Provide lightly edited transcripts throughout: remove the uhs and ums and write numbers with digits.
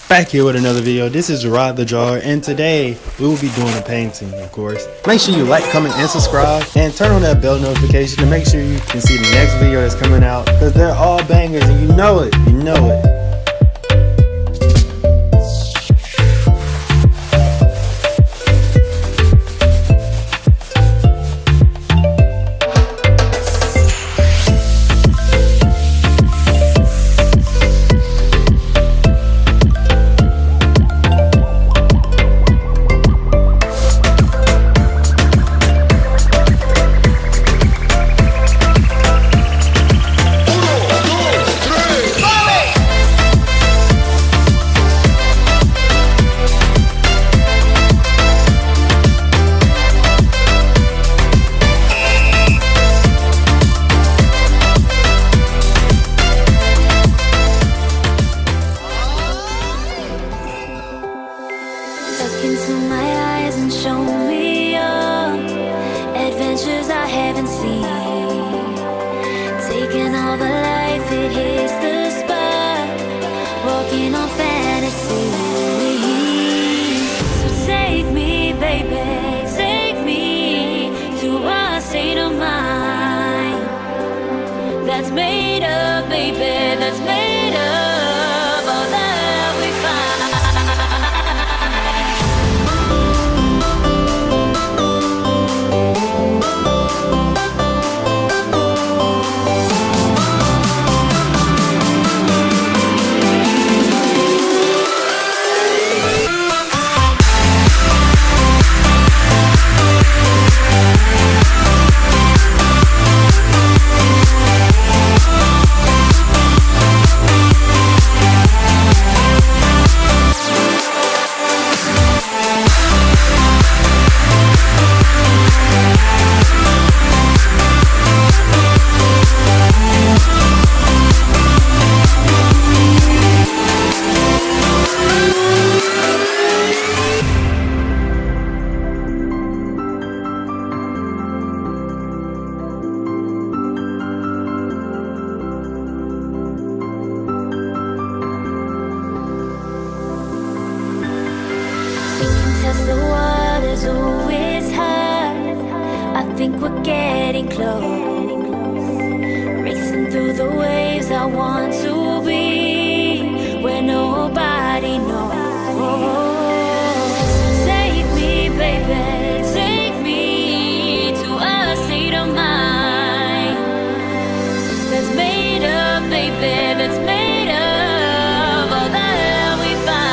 Back here with another video. This is Gerard the Drawer, and today we will be doing a painting, of course. Make sure you like, comment, and subscribe, and turn on that bell notification to make sure you can see the next video that's coming out, because they're all bangers and you know it, Look into my eyes and show me your adventures I haven't seen. Taking all the life, it hits the spot. Walking on fantasy. So take me, baby, take me to a state of mind that's made of, baby, that's made of all that we find. Test the waters, oh, it's hard. I think we're getting close. Racing through the waves, I want to be where nobody knows. Take me, baby, take me to a state of mind that's made of, baby, that's made of all that we find.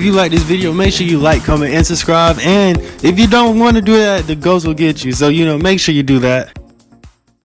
If you like this video, make sure you like, comment, and subscribe. And if you don't want to do that, the ghost will get you. So, make sure you do that.